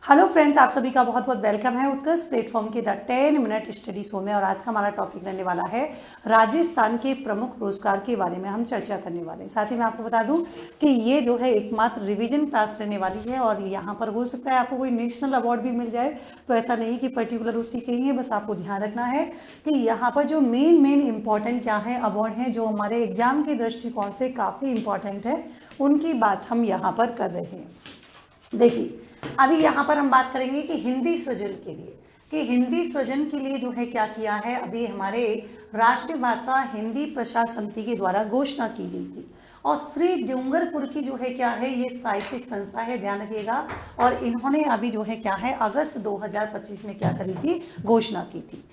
Hello friends, आप सभी का बहुत बहुत वेलकम है उत्कर्ष प्लेटफॉर्म के द 10 मिनट स्टडी शो में। और आज का हमारा टॉपिक रहने वाला है राजस्थान के प्रमुख पुरस्कार के बारे में हम चर्चा करने वाले हैं। साथ ही मैं आपको बता दूं कि ये जो है एकमात्र रिवीजन क्लास रहने वाली है और यहाँ पर हो सकता है आपको कोई नेशनल अवार्ड भी मिल जाए, तो ऐसा नहीं कि पर्टिकुलर उसी के ही है। बस आपको ध्यान रखना है कि यहाँ पर जो मेन इंपॉर्टेंट क्या है अवार्ड हैं जो हमारे एग्जाम के दृष्टिकोण से काफ़ी इंपॉर्टेंट है, उनकी बात हम यहाँ पर कर रहे हैं। देखिए, अभी यहाँ पर हम बात करेंगे कि हिंदी सृजन के लिए, कि हिंदी सृजन के लिए जो है क्या किया है। अभी हमारे राष्ट्रीय भाषा हिंदी प्रसार समिति के द्वारा घोषणा की गई थी और श्री डूंगरपुर की जो है क्या है, ये साहित्यिक संस्था है, ध्यान रखिएगा। और इन्होंने अभी जो है क्या है अगस्त 2025 में क्या करी थी, घोषणा की थी।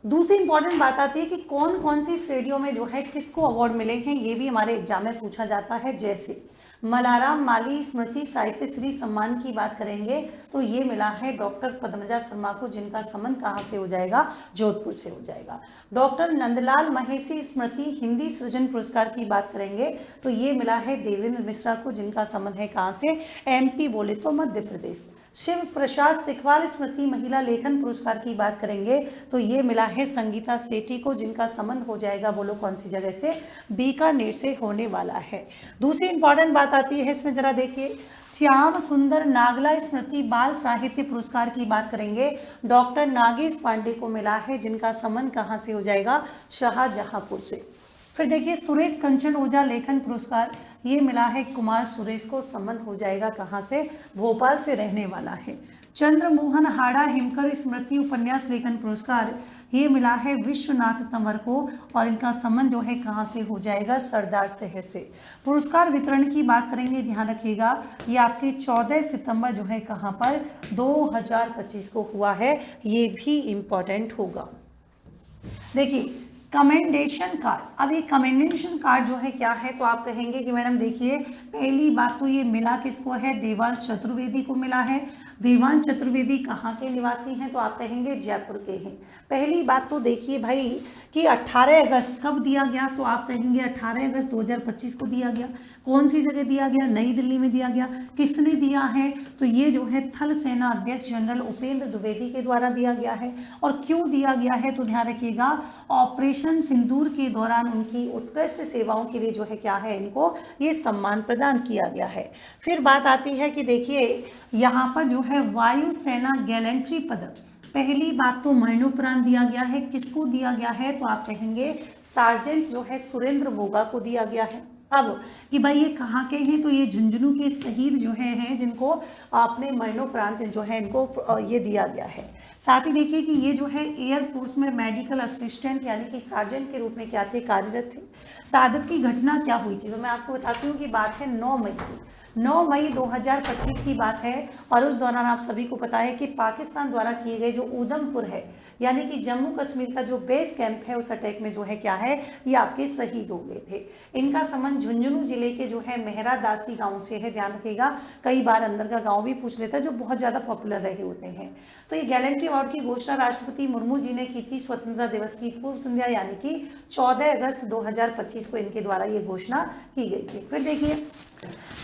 दूसरी इंपॉर्टेंट बात आती है कि कौन कौन सी श्रेणियों में जो है किसको अवार्ड मिले हैं, ये भी हमारे एग्जाम में पूछा जाता है। जैसे मलाराम माली स्मृति साहित्य श्री सम्मान की बात करेंगे तो ये मिला है डॉक्टर पद्मजा शर्मा को, जिनका संबंध कहाँ से हो जाएगा, जोधपुर से हो जाएगा। डॉक्टर नंदलाल महेशी स्मृति हिंदी सृजन पुरस्कार की बात करेंगे तो ये मिला है देवेंद्र मिश्रा को, जिनका संबंध है कहाँ से, एमपी बोले तो मध्य प्रदेश। शिव प्रसाद सिखवाल स्मृति महिला लेखन पुरस्कार की बात करेंगे तो ये मिला है संगीता सेठी को, जिनका संबंध हो जाएगा, बोलो कौन सी जगह से, बीकानेर से होने वाला है। दूसरी इंपॉर्टेंट बात आती है इसमें, जरा देखिए, श्याम सुंदर नागला स्मृति बाल साहित्य पुरस्कार की बात करेंगे, डॉक्टर नागेश पांडे को मिला है, जिनका संबंध कहाँ से हो जाएगा, शाहजहांपुर से। फिर देखिए, सुरेश कंचन ओझा लेखन पुरस्कार, ये मिला है कुमार सुरेश को, संबंध हो जाएगा कहाँ से, भोपाल से रहने वाला है। चंद्रमोहन हाड़ा हिमकर स्मृति उपन्यास लेखन पुरस्कार, ये मिला है विश्वनाथ तंवर को और इनका संबंध जो है कहाँ से हो जाएगा, सरदार शहर से। पुरस्कार वितरण की बात करेंगे, ध्यान रखिएगा, ये आपके 14 सितंबर जो है कहाँ पर, 2025 को हुआ है, ये भी इंपॉर्टेंट होगा। देखिए, कमेंडेशन कार्ड, अब ये कमेंडेशन कार्ड जो है क्या है, तो आप कहेंगे कि मैडम देखिए, पहली बात तो ये मिला किसको है, देवांश चतुर्वेदी को मिला है। देवांश चतुर्वेदी कहाँ के निवासी हैं, तो आप कहेंगे जयपुर के हैं। पहली बात तो देखिए भाई कि 18 अगस्त कब दिया गया, तो आप कहेंगे 18 अगस्त 2025 को दिया गया। कौन सी जगह दिया गया, नई दिल्ली में दिया गया। किसने दिया है, तो ये जो है थल सेना अध्यक्ष जनरल उपेंद्र द्विवेदी के द्वारा दिया गया है। और क्यों दिया गया है, तो ध्यान रखिएगा, ऑपरेशन सिंदूर के दौरान उनकी उत्कृष्ट सेवाओं के लिए जो है क्या है, इनको ये सम्मान प्रदान किया गया है। फिर बात आती है कि देखिए यहाँ पर जो है वायुसेना गैलेंट्री पदक, पहली बात तो मरणोपरांत दिया गया है। किसको दिया गया है, तो आप कहेंगे सार्जेंट जो है सुरेंद्र बोगा को दिया गया है। अब कि भाई ये कहाँ के हैं, तो ये झुंझुनू के शहीद जो हैं जिनको आपने मरणोपरांत जो है इनको ये दिया गया है। साथ ही देखिए कि ये जो है एयरफोर्स में मेडिकल असिस्टेंट यानी कि सार्जेंट के रूप में क्या थे, कार्यरत थे। शहादत की घटना क्या हुई थी, तो मैं आपको बताती हूँ कि बात है 9 मई की, 9 मई 2025 की बात है। और उस दौरान आप सभी को पता है कि पाकिस्तान द्वारा किए गए जो उधमपुर है यानी कि जम्मू कश्मीर का जो बेस कैंप है, उस अटैक में जो है क्या है, ये आपके शहीद हो गए थे। इनका संबंध झुंझुनू जिले के जो है मेहरा दासी गांव से है, ध्यान रखिएगा, कई बार अंदर का गांव भी पूछ लेता है, जो बहुत ज्यादा पॉपुलर रहे होते हैं। तो ये गैलेंट्री अवार्ड की घोषणा राष्ट्रपति मुर्मू जी ने की थी स्वतंत्रता दिवस की पूर्व संध्या यानी कि 14 अगस्त 2025 को इनके द्वारा ये घोषणा की गई थी। फिर देखिए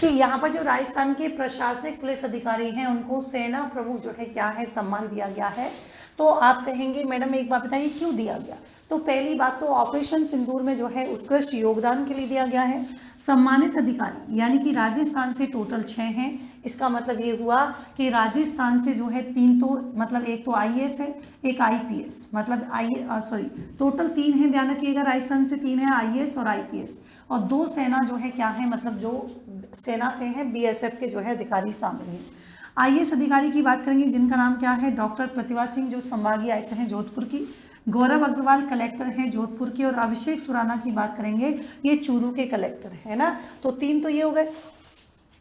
कि यहाँ पर जो राजस्थान के प्रशासनिक पुलिस अधिकारी हैं उनको सेना प्रमुख जो है क्या है, सम्मान दिया गया है। तो आप कहेंगे मैडम एक बात बताइए क्यों दिया गया, तो पहली बात तो ऑपरेशन सिंदूर में जो है उत्कृष्ट योगदान के लिए दिया गया है। सम्मानित अधिकारी यानी कि राजस्थान से टोटल 6 हैं। इसका मतलब ये हुआ कि राजस्थान से जो है 3 तो मतलब एक तो आईएएस है, एक आईपीएस, मतलब टोटल 3 है, ध्यान रखिएगा, राजस्थान से 3 है, आईएएस और आईपीएस, और 2 सेना जो है क्या है, मतलब जो सेना से है बीएसएफ के जो है अधिकारी शामिल हैं। आईएएस अधिकारी की बात करेंगे जिनका नाम क्या है, डॉक्टर प्रतिभा सिंह जो संभागीय आयुक्त हैं जोधपुर की, गौरव अग्रवाल कलेक्टर हैं जोधपुर के, और अभिषेक सुराना की बात करेंगे, ये चूरू के कलेक्टर है ना। तो 3 तो ये हो गए।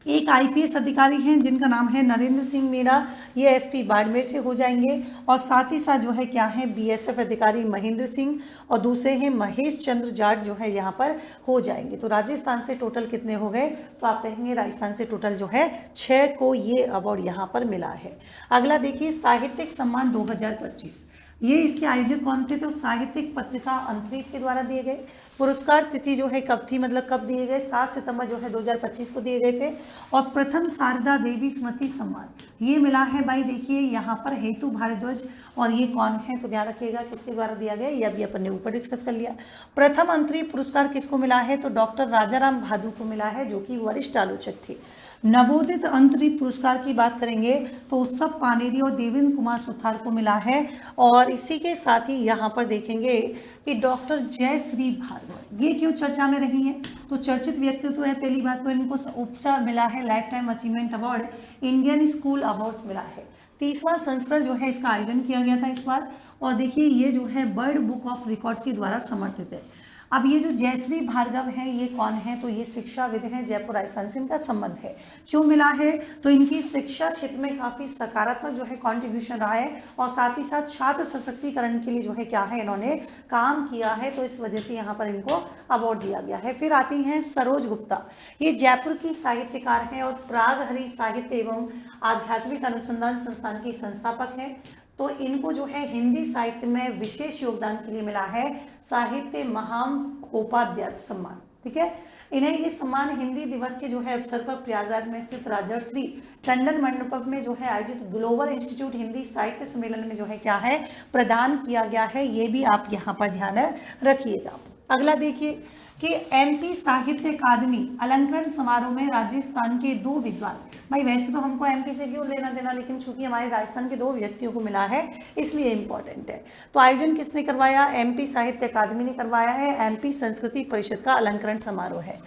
एक आईपीएस अधिकारी हैं जिनका नाम है नरेंद्र सिंह मीणा, ये एसपी बाड़मेर से हो जाएंगे, और साथ ही साथ जो है क्या है बीएसएफ अधिकारी महेंद्र सिंह, और दूसरे हैं महेश चंद्र जाट जो है यहाँ पर हो जाएंगे। तो राजस्थान से टोटल कितने हो गए, तो आप कहेंगे राजस्थान से टोटल जो है 6 को ये अवार्ड यहाँ पर मिला है। अगला देखिए साहित्यिक सम्मान 2025, ये इसके आयोजक कौन थे, तो साहित्यिक पत्रिका अंतरिक्ष के द्वारा दिए गए। पुरस्कार तिथि जो है कब थी, मतलब कब दिए गए, 7 सितंबर जो है 2025 को दिए गए थे। और प्रथम शारदा देवी स्मृति सम्मान ये मिला है भाई, देखिए यहाँ पर हेतु भारद्वाज, और ये कौन है तो ध्यान रखिएगा किसके द्वारा दिया गया, ये अभी अपन ने ऊपर डिस्कस कर लिया। प्रथम अंतरिम पुरस्कार किसको मिला है तो डॉक्टर राजाराम भादु को मिला है, जो कि वरिष्ठ आलोचक थे। नवोदित अंतरिम पुरस्कार की बात करेंगे तो उत्सव पानेरी और देवेंद्र कुमार सुथार को मिला है। और इसी के साथ ही यहाँ पर देखेंगे कि डॉक्टर जयश्री भार्गव ये क्यों चर्चा में रही हैं, तो चर्चित व्यक्तित्व है। पहली बात तो इनको उपचार मिला है life time achievement award, Indian school awards मिला है। 30वां संस्करण जो है इसका आयोजन किया गया था इस बार। और देखिए ये जो है वर्ल्ड बुक ऑफ रिकॉर्ड्स के द्वारा समर्थित है। अब ये जो जयश्री भार्गव है ये कौन है तो ये शिक्षाविद हैं, जयपुर राजस्थान से इनका संबंध है। क्यों मिला है तो इनकी शिक्षा क्षेत्र में काफी सकारात्मक जो है कंट्रीब्यूशन रहा है, और साथ ही साथ छात्र सशक्तिकरण के लिए जो है क्या है इन्होंने काम किया है, तो इस वजह से यहाँ पर इनको अवार्ड दिया गया है। फिर आती हैं सरोज गुप्ता, ये जयपुर की साहित्यकार है और प्राग हरि साहित्य एवं आध्यात्मिक अनुसंधान संस्थान की संस्थापक है। तो इनको जो है हिंदी साहित्य में विशेष योगदान के लिए मिला है साहित्य महामहोपाध्याय सम्मान, ठीक है। इन्हें ये सम्मान हिंदी दिवस के जो है अवसर पर प्रयागराज में स्थित राजर्षि टंडन मंडपम में जो है आयोजित ग्लोबल इंस्टीट्यूट हिंदी साहित्य सम्मेलन में जो है क्या है प्रदान किया गया है, ये भी आप यहाँ पर ध्यान रखिएगा। अगला देखिए कि एमपी साहित्य अकादमी अलंकरण समारोह में राजस्थान के 2 विद्वान, भाई वैसे तो हमको एमपी से क्यों लेना देना, लेकिन चूंकि हमारे राजस्थान के 2 व्यक्तियों को मिला है इसलिए इंपॉर्टेंट है। तो आयोजन किसने करवाया, एमपी साहित्य अकादमी ने करवाया है। एमपी संस्कृति परिषद का अलंकरण समारोह है।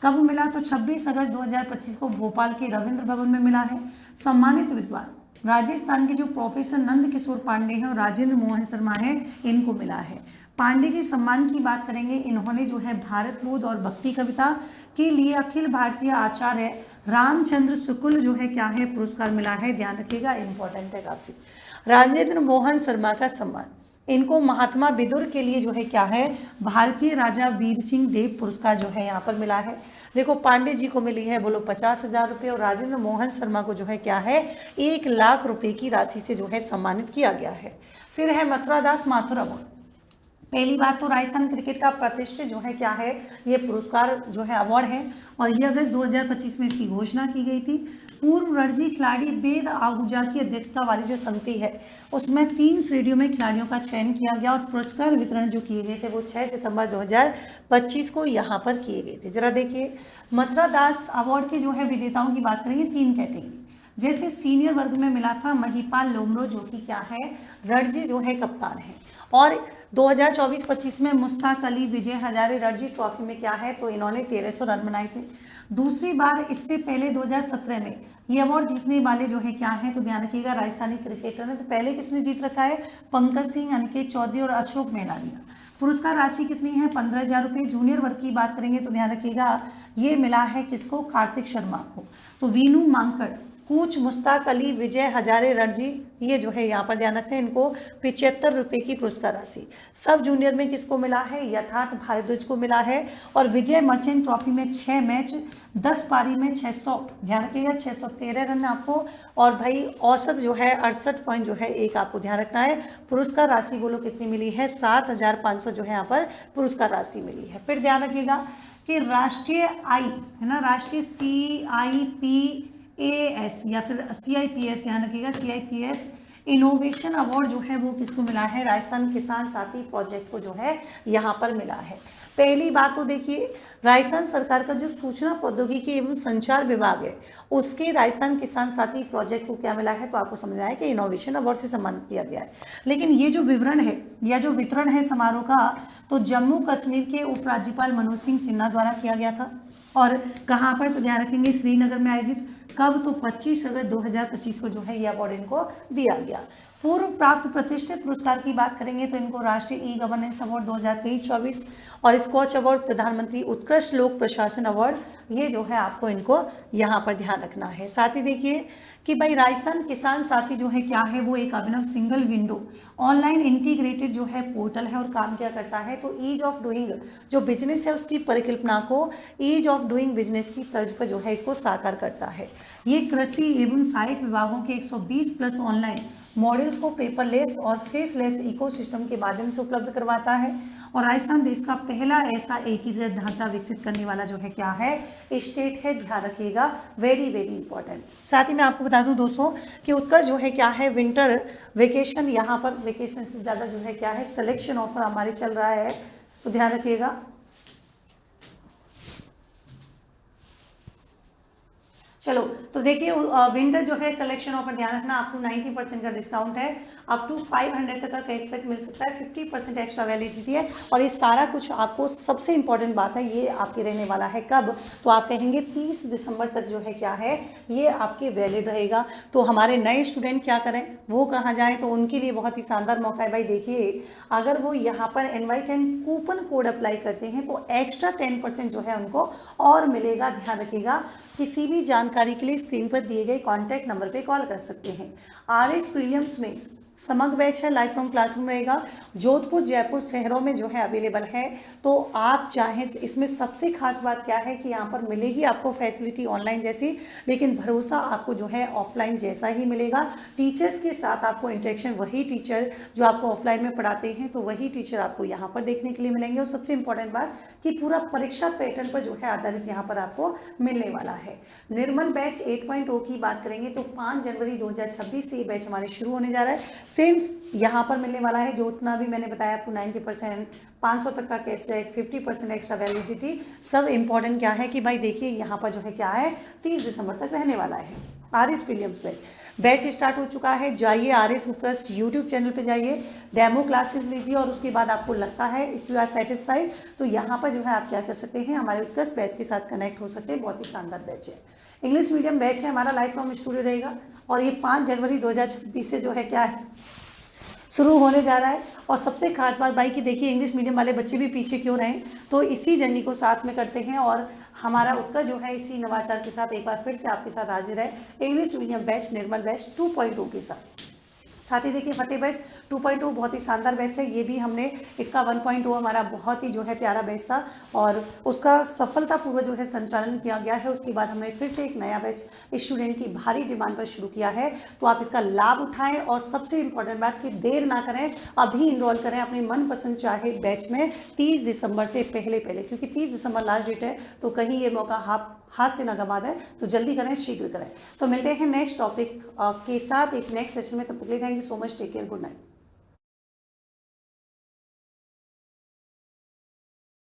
कब मिला तो 26 अगस्त 2025 को भोपाल के रविंद्र भवन में मिला है। सम्मानित विद्वान राजस्थान के जो प्रोफेसर नंद किशोर पांडे हैं और राजेंद्र मोहन शर्मा है, इनको मिला है। पांडे के सम्मान की बात करेंगे, इन्होंने जो है भारत बोध और भक्ति कविता के लिए अखिल भारतीय आचार्य रामचंद्र शुक्ल जो है क्या है पुरस्कार मिला है, ध्यान रखिएगा इंपॉर्टेंट है काफी। राजेंद्र मोहन शर्मा का सम्मान, इनको महात्मा विदुर के लिए जो है क्या है भारतीय राजा वीर सिंह देव पुरस्कार जो है यहाँ पर मिला है। देखो पांडे जी को मिली है बोलो 50,000 रुपये, और राजेंद्र मोहन शर्मा को जो है क्या है 1 लाख रुपए की राशि से जो है सम्मानित किया गया है। फिर है मथुरा दास माथुर अवार्ड। पहली बात तो राजस्थान क्रिकेट का प्रतिष्ठित जो है क्या है ये पुरस्कार जो है अवार्ड है, और ये अगस्त 2025 में इसकी घोषणा की गई थी। पूर्व रणजी खिलाड़ी वेद आहूजा की अध्यक्षता वाली जो समिति है उसमें 3 श्रेणियों में खिलाड़ियों का चयन किया गया, और पुरस्कार वितरण जो किए गए थे वो 6 सितंबर 2025 को यहाँ पर किए गए थे। जरा देखिए मथुरा दास अवार्ड के जो है विजेताओं की बात करेंगे 3 कैटेगरी। जैसे सीनियर वर्ग में मिला था महिपाल लोमरो जो कि क्या है रणजी जो है कप्तान है, और 2024-25 में मुश्ताक अली विजय हजारे रणजी ट्रॉफी में क्या है तो इन्होंने 1300 रन बनाए थे। दूसरी बार इससे पहले 2017 में ये अवार्ड जीतने वाले जो है क्या है तो ध्यान रखिएगा राजस्थानी क्रिकेटर ने, तो पहले किसने जीत रखा है पंकज सिंह, अनिकेत चौधरी और अशोक मेहरानिया। पुरस्कार राशि कितनी है 15,000 रुपये। जूनियर वर्ग की बात करेंगे तो ध्यान रखिएगा ये मिला है किसको कार्तिक शर्मा को। तो वीनू मांकड़, कूच, मुश्ताक अली, विजय हजारे रणजी ये जो है यहाँ पर ध्यान रखें, इनको 75 रुपये की पुरस्कार राशि। सब जूनियर में किसको मिला है यथार्थ भारद्वाज को मिला है, और विजय मर्चेंट ट्रॉफी में 6 मैच 10 पारी में 600 ध्यान रखिएगा 613 रन आपको, और भाई औसत जो है 68 पॉइंट जो है एक आपको ध्यान रखना है। पुरस्कार राशि बोलो कितनी मिली है 7,500 जो है यहाँ पर पुरस्कार राशि मिली है। फिर ध्यान रखिएगा कि राष्ट्रीय आई है ना, राष्ट्रीय CIPAS या फिर CIPS ध्यान रखिएगा CIPS इनोवेशन अवार्ड जो है वो किसको मिला है राजस्थान किसान साथी प्रोजेक्ट को जो है यहाँ पर मिला है। पहली बात तो देखिए राजस्थान सरकार का जो सूचना प्रौद्योगिकी एवं संचार विभाग है उसके राजस्थान किसान साथी प्रोजेक्ट को क्या मिला है तो आपको समझ आया कि इनोवेशन अवार्ड से सम्मानित किया गया है। लेकिन ये जो विवरण है या जो वितरण है समारोह का तो जम्मू कश्मीर के उपराज्यपाल मनोज सिंह सिन्हा द्वारा किया गया था, और कहाँ पर तो ध्यान रखेंगे श्रीनगर में आयोजित। कब तो 25 अगस्त 2025 को जो है ये अवार्ड इनको दिया गया। पूर्व प्राप्त प्रतिष्ठित पुरस्कार की बात करेंगे तो इनको राष्ट्रीय ई गवर्नेंस अवार्ड 2023-24 और स्कॉच अवार्ड, प्रधानमंत्री उत्कृष्ट लोक प्रशासन अवार्ड, ये जो है आपको इनको यहाँ पर ध्यान रखना है। साथ ही देखिए कि भाई राजस्थान किसान साथी जो है क्या है वो एक अभिनव सिंगल विंडो ऑनलाइन इंटीग्रेटेड जो है पोर्टल है, और काम क्या करता है तो ईज ऑफ डूइंग जो बिजनेस है उसकी परिकल्पना को ईज ऑफ डूइंग बिजनेस की तर्ज पर जो है इसको साकार करता है। ये कृषि एवं सहायक विभागों के 120 प्लस ऑनलाइन मॉड्यूल्स को पेपरलेस और फेसलेस इकोसिस्टम के माध्यम से उपलब्ध करवाता है। और राजस्थान देश का पहला ऐसा एकीकृत ढांचा विकसित करने वाला जो है क्या है, स्टेट है, ध्यान रखिएगा, वेरी वेरी इंपॉर्टेंट। साथ ही मैं आपको बता दूं दोस्तों कि उत्कर्ष जो है क्या है, विंटर वेकेशन, यहाँ पर वेकेशन से ज़्यादा जो है क्या है, सिलेक्शन ऑफर हमारे चल रहा है, तो ध्यान रखिएगा। चलो तो देखिए विंटर जो है सिलेक्शन ऑफर ध्यान रखना, अप टू 90% का डिस्काउंट है, अप टू 500 तक का कैशबैक मिल सकता है, 50% एक्स्ट्रा वैलिडिटी है। और ये सारा कुछ आपको, सबसे इंपॉर्टेंट बात है ये आपके रहने वाला है कब, तो आप कहेंगे 30 दिसंबर तक जो है क्या है, ये आपके वैलिड रहेगा। तो हमारे नए स्टूडेंट क्या करें, वो कहाँ जाएँ, तो उनके लिए बहुत ही शानदार मौका है भाई। देखिए अगर वो यहाँ पर invite and coupon code apply करते हैं तो एक्स्ट्रा 10% जो है उनको और मिलेगा, ध्यान रखिएगा। किसी भी जानकारी के लिए स्क्रीन पर दिए गए कॉन्टैक्ट नंबर पे कॉल कर सकते हैं। आरएस प्रीलिम्स में समग्र बैच है, लाइफ फ्रॉम क्लासरूम रहेगा, जोधपुर जयपुर शहरों में जो है अवेलेबल है। तो आप चाहें, इसमें सबसे खास बात क्या है कि यहाँ पर मिलेगी आपको फैसिलिटी ऑनलाइन जैसी, लेकिन भरोसा आपको जो है ऑफलाइन जैसा ही मिलेगा। टीचर्स के साथ आपको इंटरेक्शन, वही टीचर जो आपको ऑफलाइन में पढ़ाते हैं तो वही टीचर आपको यहाँ पर देखने के लिए मिलेंगे। और सबसे इंपॉर्टेंट बात कि पूरा परीक्षा पैटर्न पर जो है आधारित यहाँ पर आपको मिलने वाला है। निर्मल बैच 8.0 की बात करेंगे तो 5 जनवरी 2026 से ये बैच हमारे शुरू होने जा रहा है। सेम यहाँ पर मिलने वाला है, जो उतना भी मैंने बताया आपको, 90%, 500 तक का कैशबैक, 50% एक्स्ट्रा वैलिडिटी। सब इंपॉर्टेंट क्या है कि भाई देखिए यहाँ पर जो है क्या है, 30 दिसंबर तक रहने वाला है। आरएस प्रीलिम्स बैच स्टार्ट हो चुका है, जाइए आरएस उत्कर्ष यूट्यूब चैनल पे जाइए, डेमो क्लासेस लीजिए, और उसके बाद आपको लगता है इफ यू आर सेटिस्फाइड तो यहाँ पर जो है आप क्या कर सकते हैं, हमारे उत्कर्ष बैच के साथ कनेक्ट हो सकते हैं। बहुत ही शानदार बैच है, इंग्लिश मीडियम बैच है हमारा, लाइफ फ्रॉम स्टूडियो रहेगा। और ये 5 जनवरी 2026 से जो है क्या है, शुरू होने जा रहा है। और सबसे खास बात भाई कि देखिए इंग्लिश मीडियम वाले बच्चे भी पीछे क्यों रहें, तो इसी जर्नी को साथ में करते हैं। और हमारा उत्कर्ष जो है इसी नवाचार के साथ एक बार फिर से आपके साथ हाजिर है, इंग्लिश मीडियम बैच, निर्मल बैच 2.0 के साथ ही देखिए फतेह बैच 2.0 बहुत ही शानदार बैच है। ये भी हमने, इसका 1.0 हमारा बहुत ही जो है प्यारा बैच था और उसका सफलतापूर्वक जो है संचालन किया गया है। उसके बाद हमने फिर से एक नया बैच स्टूडेंट की भारी डिमांड पर शुरू किया है, तो आप इसका लाभ उठाएं। और सबसे इंपॉर्टेंट बात कि देर ना करें, अभी इनरोल करें अपने मनपसंद चाहे बैच में 30 दिसंबर से पहले, क्योंकि 30 दिसंबर लास्ट डेट है, तो कहीं ये मौका हाथ से ना गवा दें, तो जल्दी करें, शीघ्र करें। तो मिलते हैं नेक्स्ट टॉपिक के साथ एक नेक्स्ट सेशन में, तब तक के लिए thank you so much, take care, good night.